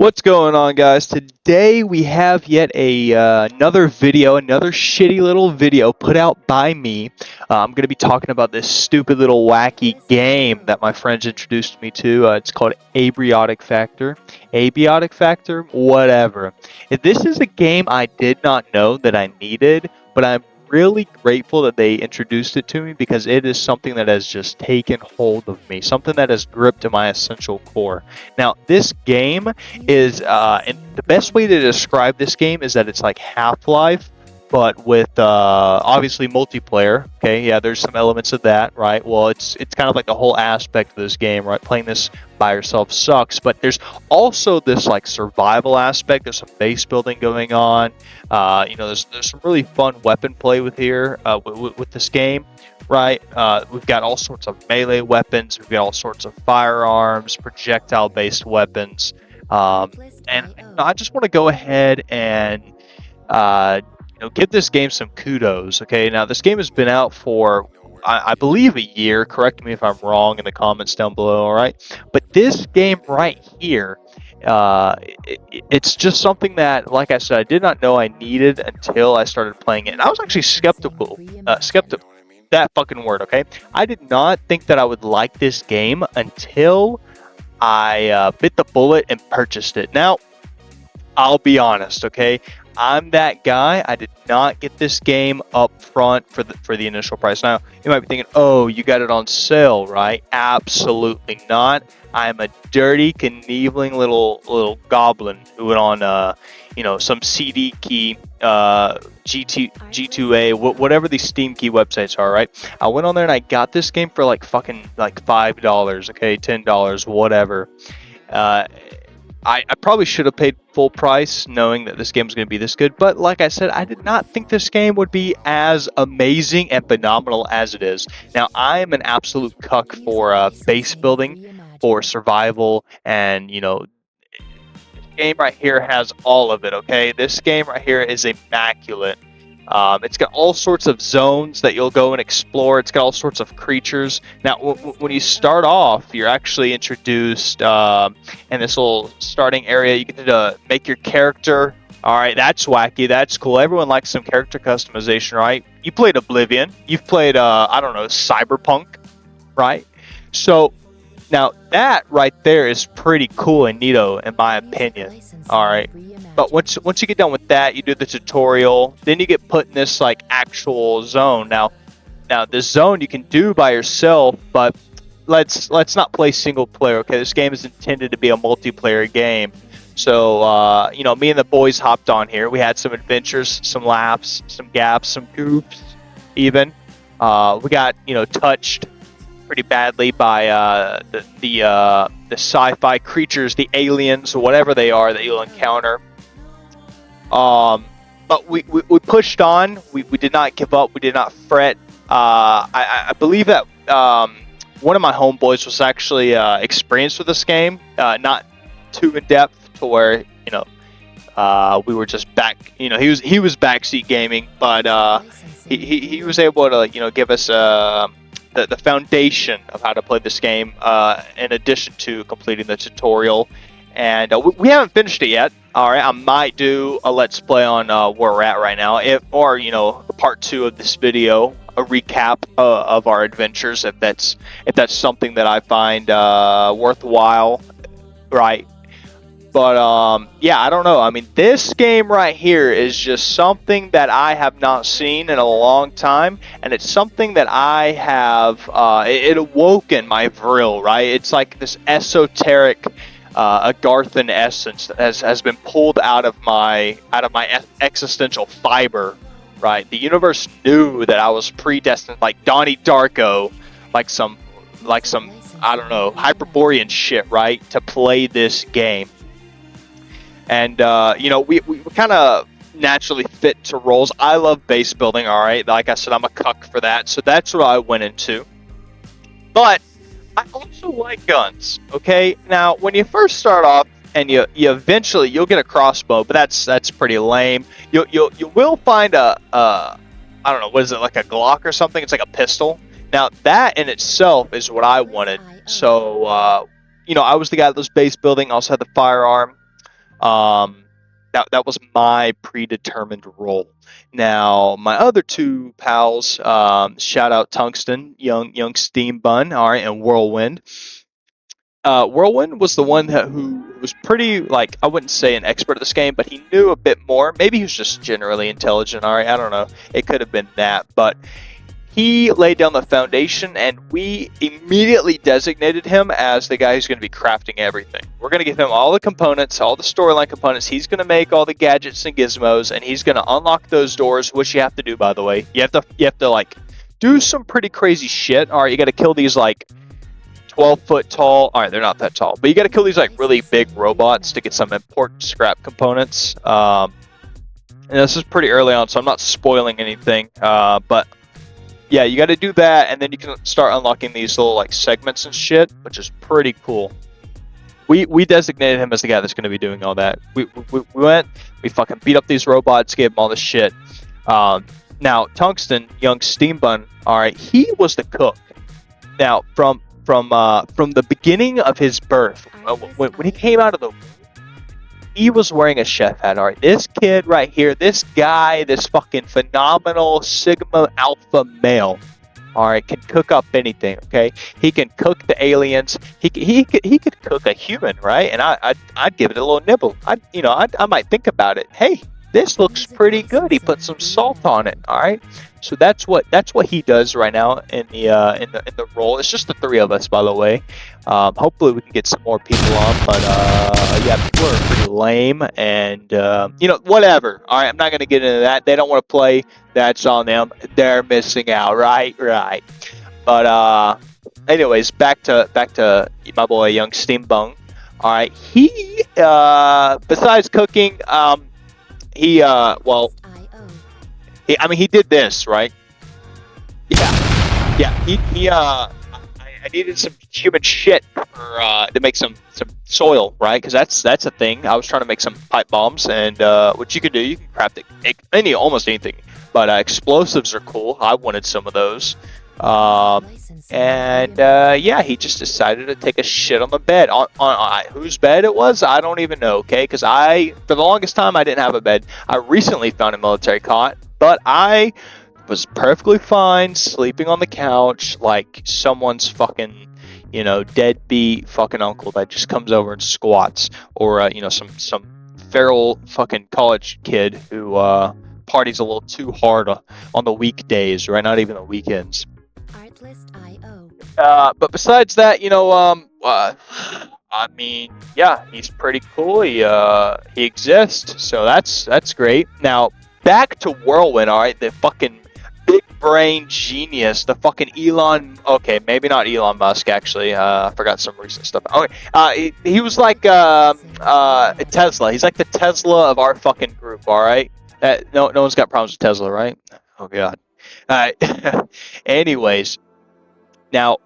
What's going on, guys? Today we have yet another video, another shitty little video put out by me. I'm going to be talking about this stupid little wacky game that my friends introduced me to. It's called Abiotic Factor. Abiotic Factor? Whatever. This is a game I did not know that I needed, but I'm really grateful that they introduced it to me because it is something that has just taken hold of me, something that has gripped to my essential core. Now, this game is, and the best way to describe this game is that it's like Half-Life, but with obviously multiplayer. Okay, yeah, there's some elements of that, right? Well, it's kind of like the whole aspect of this game, right? Playing this by yourself sucks, but there's also this like survival aspect. There's some base building going on. There's some really fun weapon play with this game, right? We've got all sorts of melee weapons. We've got all sorts of firearms, projectile-based weapons. And I just want to go ahead and give this game some kudos. Okay, now this game has been out for I believe a year. Correct me if I'm wrong in the comments down below. All right, but this game right here, it's just something that, like I said, I did not know I needed until I started playing it, and I was actually skeptical. Skeptical. That fucking word. Okay, I did not think that I would like this game until I bit the bullet and purchased it. Now, I'll be honest, okay? I'm that guy. I did not get this game up front for the initial price. Now, you might be thinking, "Oh, you got it on sale, right?" Absolutely not. I'm a dirty, kneveling little goblin who went on some CD key, G2A, whatever these Steam key websites are, right? I went on there and I got this game for like $5, okay, $10, whatever. I probably should have paid full price knowing that this game was going to be this good, but like I said, I did not think this game would be as amazing and phenomenal as it is. Now, I am an absolute cuck for base building, for survival, and, this game right here has all of it, okay? This game right here is immaculate. It's got all sorts of zones that you'll go and explore. It's got all sorts of creatures. Now, when you start off, you're actually introduced in this little starting area. You get to make your character. All right, that's wacky. That's cool. Everyone likes some character customization, right? You played Oblivion. You've played, Cyberpunk, right? So now that right there is pretty cool and neato, in my opinion. All right. But once you get done with that, you do the tutorial. Then you get put in this like actual zone. Now this zone you can do by yourself, but let's not play single player. Okay, this game is intended to be a multiplayer game. So me and the boys hopped on here. We had some adventures, some laughs, some gaps, some goops. Even we got touched pretty badly by the sci-fi creatures, the aliens, or whatever they are that you'll encounter. But we pushed on. We did not give up. We did not fret. I believe that one of my homeboys was actually experienced with this game, not too in depth to where we were just back. He was backseat gaming, but he was able to give us the foundation of how to play this game, in addition to completing the tutorial. And we haven't finished it yet. All right, I might do a let's play on where we're at right now, or part 2 of this video, a recap of our adventures, if that's something that I find worthwhile, right? But I don't know. I mean, this game right here is just something that I have not seen in a long time, and it's something that I have it awoken my vril, right? It's like this esoteric Agarthan essence that has been pulled out of my existential fiber, right? The universe knew that I was predestined, like Donnie Darko, like some I don't know, Hyperborean shit, right? To play this game. And we kind of naturally fit to roles. I love base building, all right? Like I said, I'm a cuck for that, so that's what I went into. But I also like guns, okay? Now, when you first start off, and you eventually you'll get a crossbow, but that's pretty lame. You will find I don't know, what is it, like a Glock or something? It's like a pistol. Now that in itself is what I wanted. So I was the guy that was base building. Also had the firearm. That was my predetermined role. Now, my other two pals, shout out Tungsten, young Steam Bun, all right, and Whirlwind. Whirlwind was the one who was pretty, like, I wouldn't say an expert at this game, but he knew a bit more. Maybe he was just generally intelligent, all right, I don't know. It could have been that, but he laid down the foundation, and we immediately designated him as the guy who's going to be crafting everything. We're going to give him all the components, all the storyline components. He's going to make all the gadgets and gizmos, and he's going to unlock those doors, which you have to do, by the way. You have to like, do some pretty crazy shit. All right, you got to kill these, like, 12-foot tall. All right, they're not that tall, but you got to kill these, like, really big robots to get some important scrap components. And this is pretty early on, so I'm not spoiling anything, but yeah, you got to do that, and then you can start unlocking these little, like, segments and shit, which is pretty cool. We designated him as the guy that's going to be doing all that. We went, we fucking beat up these robots, gave him all this shit. Now, Tungsten, young Steam Bun, all right, he was the cook. Now, from the beginning of his birth, when he came out of the womb, he was wearing a chef hat, all right? This kid right here, this guy, this fucking phenomenal Sigma Alpha male, all right, can cook up anything, okay? He can cook the aliens. He could cook a human, right? And I'd give it a little nibble. I might think about it. Hey, this looks pretty good. He put some salt on it, all right? So that's what he does right now in the role. It's just the three of us, by the way. Hopefully we can get some more people on, but yeah, people are pretty lame, and whatever. All right, I'm not gonna get into that. They don't want to play. That's on them. They're missing out. Right. But anyways, back to my boy, young Steam Bung. All right, he besides cooking, he did this, right? Yeah. I needed some human shit to make some soil, right? Because that's a thing. I was trying to make some pipe bombs, and what you can do, you can craft almost anything. But explosives are cool. I wanted some of those. Yeah, he just decided to take a shit on the bed. On whose bed it was, I don't even know, okay? Because for the longest time, I didn't have a bed. I recently found a military cot, but I was perfectly fine sleeping on the couch like someone's fucking, deadbeat fucking uncle that just comes over and squats, or some feral fucking college kid who parties a little too hard on the weekdays, right? Not even the weekends. But besides that, yeah, he's pretty cool. He exists, so that's great. Now back to Whirlwind, all right, the fucking big brain genius, the fucking Elon. Okay, maybe not Elon Musk actually. I forgot some recent stuff. Okay, he was like Tesla. He's like the Tesla of our fucking group. All right, no one's got problems with Tesla, right? Oh god. All right. Anyways, now,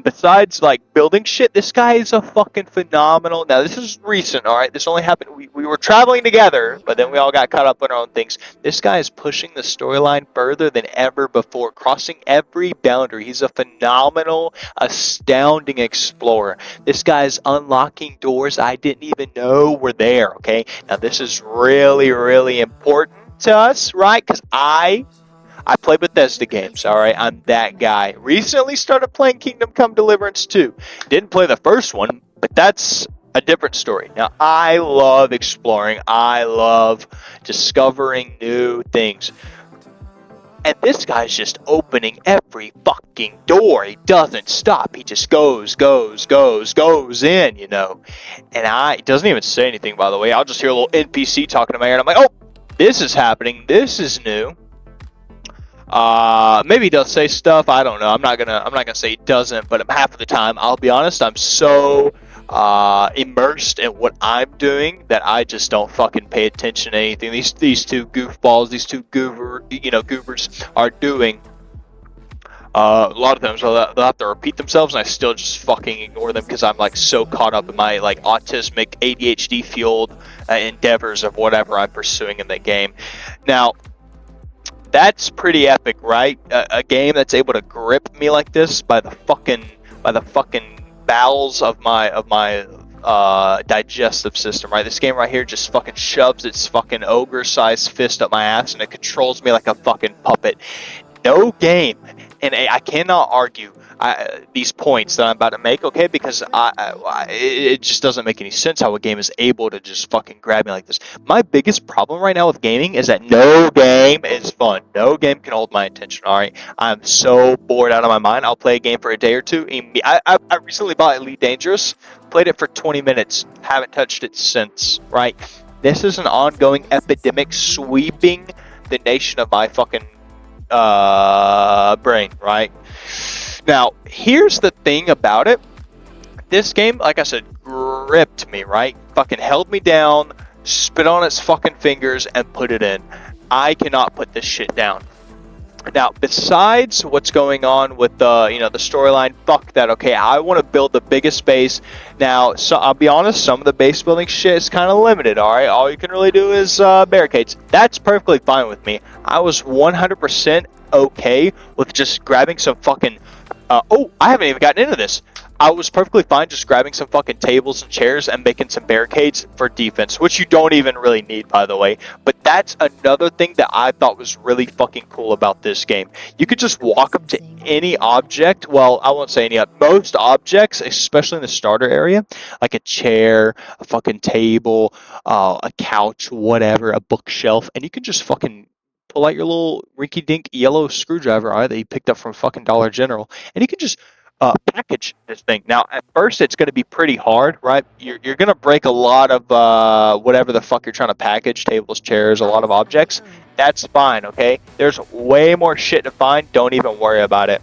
besides like building shit, this guy is a fucking phenomenal. Now, this is recent, all right? This only happened. We were traveling together, but then we all got caught up in our own things. This guy is pushing the storyline further than ever before, crossing every boundary. He's a phenomenal, astounding explorer. This guy is unlocking doors I didn't even know were there, okay? Now, this is really, really important to us, right? Because I play Bethesda games, all right? I'm that guy. Recently started playing Kingdom Come Deliverance 2. Didn't play the first one, but that's a different story. Now, I love exploring. I love discovering new things. And this guy's just opening every fucking door. He doesn't stop. He just goes in, And it doesn't even say anything, by the way. I'll just hear a little NPC talking to my ear, and I'm like, oh, this is happening. This is new. Maybe he does say stuff. I don't know. I'm not gonna say he doesn't, but half of the time, I'll be honest, I'm so immersed in what I'm doing that I just don't fucking pay attention to anything these two goofballs, these two goobers are doing. A lot of times they'll have to repeat themselves, and I still just fucking ignore them because I'm like so caught up in my like autistic ADHD fueled endeavors of whatever I'm pursuing in the game. Now, that's pretty epic, right? A game that's able to grip me like this by the fucking bowels of my digestive system, right? This game right here just fucking shoves its fucking ogre-sized fist up my ass and it controls me like a fucking puppet. No game, and I cannot argue these points that I'm about to make, okay? Because it just doesn't make any sense how a game is able to just fucking grab me like this. My biggest problem right now with gaming is that no game is fun. No game can hold my attention, alright? I'm so bored out of my mind. I'll play a game for a day or two. I recently bought Elite Dangerous, played it for 20 minutes, haven't touched it since, right? This is an ongoing epidemic sweeping the nation of my fucking brain, right? Now, here's the thing about it. This game, like I said, gripped me, right? Fucking held me down, spit on its fucking fingers, and put it in. I cannot put this shit down. Now, besides what's going on with the, the storyline, fuck that, okay? I want to build the biggest base. Now, so I'll be honest, some of the base building shit is kind of limited, alright? All you can really do is barricades. That's perfectly fine with me. I was 100% okay with just grabbing some fucking... oh, I haven't even gotten into this. I was perfectly fine just grabbing some fucking tables and chairs and making some barricades for defense, which you don't even really need, by the way. But that's another thing that I thought was really fucking cool about this game. You could just walk up to any object. Well, I won't say any. Most objects, especially in the starter area, like a chair, a fucking table, a couch, whatever, a bookshelf, and you can just fucking pull out your little rinky-dink yellow screwdriver, right, that you picked up from fucking Dollar General, and you can just package this thing. Now, at first, it's going to be pretty hard, right? You're going to break a lot of whatever the fuck you're trying to package, tables, chairs, a lot of objects. That's fine, okay? There's way more shit to find. Don't even worry about it.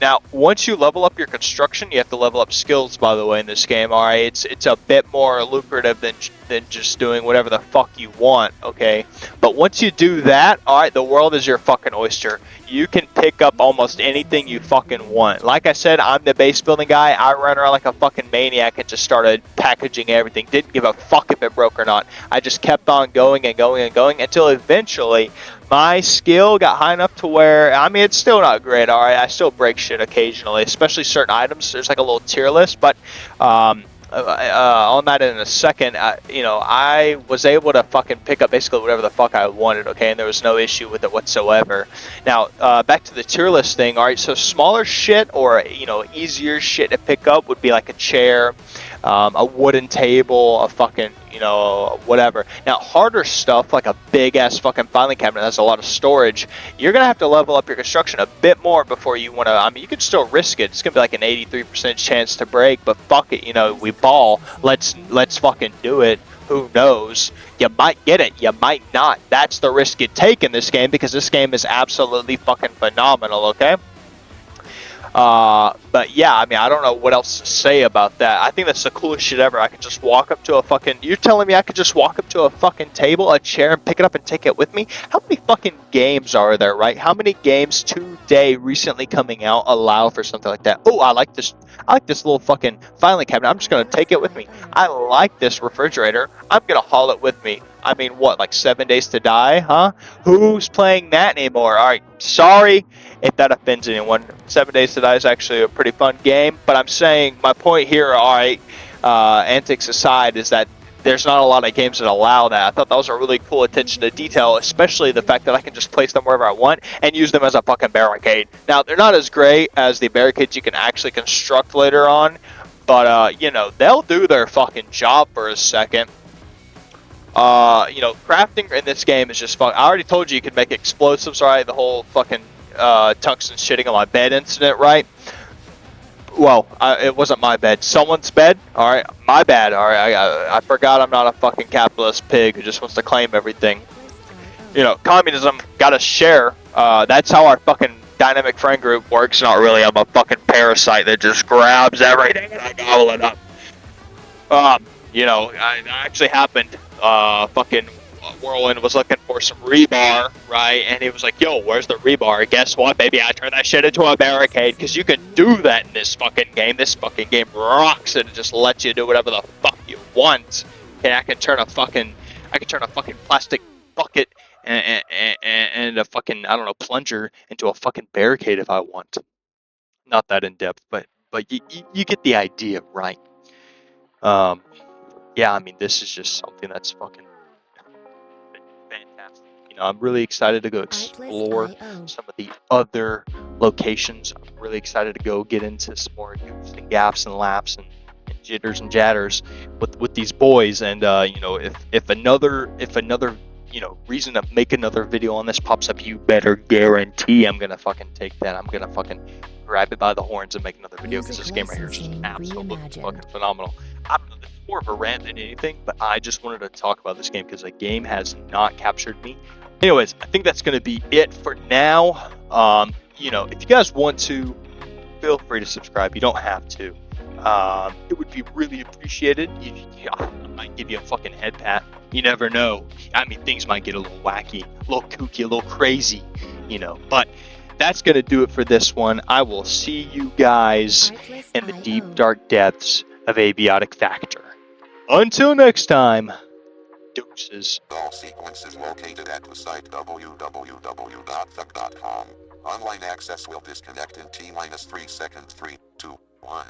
Now, once you level up your construction, you have to level up skills, by the way, in this game, alright? It's a bit more lucrative than just doing whatever the fuck you want, okay? But once you do that, alright, the world is your fucking oyster. You can pick up almost anything you fucking want. Like I said, I'm the base building guy. I ran around like a fucking maniac and just started packaging everything. Didn't give a fuck if it broke or not. I just kept on going and going and going until eventually my skill got high enough to where, I mean, it's still not great, alright? I still break shit occasionally, especially certain items. There's like a little tier list, but on that in a second, I was able to fucking pick up basically whatever the fuck I wanted, okay? And there was no issue with it whatsoever. Now, back to the tier list thing, alright? So smaller shit or, easier shit to pick up would be like a chair, a wooden table, a fucking, whatever. Now, harder stuff like a big ass fucking filing cabinet that has a lot of storage, you're gonna have to level up your construction a bit more before you want to. I mean, you can still risk it. It's gonna be like an 83% chance to break, but fuck it, we ball. Let's fucking do it. Who knows? You might get it, you might not. That's the risk you take in this game because this game is absolutely fucking phenomenal. Okay. But yeah, I mean, I don't know what else to say about that. I think that's the coolest shit ever. I could just walk up to a fucking... You're telling me I could just walk up to a fucking table, a chair, and pick it up and take it with me? How many fucking games are there, right? How many games today, recently coming out, allow for something like that? Oh, I like this little fucking filing cabinet. I'm just gonna take it with me. I like this refrigerator. I'm gonna haul it with me. I mean, what, like 7 Days to Die, huh? Who's playing that anymore? Alright, sorry if that offends anyone. 7 Days to Die is actually a pretty fun game, but I'm saying, my point here, alright, antics aside, is that there's not a lot of games that allow that. I thought that was a really cool attention to detail, especially the fact that I can just place them wherever I want and use them as a fucking barricade. Now, they're not as great as the barricades you can actually construct later on, but, they'll do their fucking job for a second. Crafting in this game is just fun. I already told you can make explosives, right? The whole fucking tungsten shitting on my bed incident, right? Well, it wasn't my bed. Someone's bed, alright? My bad, alright? I forgot I'm not a fucking capitalist pig who just wants to claim everything. Communism, gotta share. That's how our fucking dynamic friend group works. Not really, I'm a fucking parasite that just grabs everything and I gobble it up. It actually happened. Fucking Whirlwind was looking for some rebar, right? And he was like, yo, where's the rebar? Guess what, baby? I turned that shit into a barricade, because you can do that in this fucking game. This fucking game rocks, and it just lets you do whatever the fuck you want. And I can turn a fucking plastic bucket and a fucking, I don't know, plunger into a fucking barricade if I want. Not that in depth, but you get the idea, right? Yeah, I mean, this is just something that's fucking fantastic. You know, I'm really excited to go explore some of the other locations. I'm really excited to go get into some more goofs and gaps and laps and jitters and jatters with these boys. And you know, if another reason to make another video on this pops up, you better guarantee I'm gonna fucking take that. I'm gonna fucking grab it by the horns and make another video, because this game right here is just absolutely fucking phenomenal. I don't know, this is more of a rant than anything, but I just wanted to talk about this game because the game has not captured me. Anyways, I think that's going to be it for now. You know, if you guys want to, feel free to subscribe. You don't have to. It would be really appreciated. I might give you a fucking head pat. You never know. I mean, things might get a little wacky, a little kooky, a little crazy, you know. But that's going to do it for this one. I will see you guys in the deep, dark depths of Abiotic Factor. Until next time, deuces. All sequences located at the site www.thug.com. Online access will disconnect in T-3 seconds. 3, 2, 1.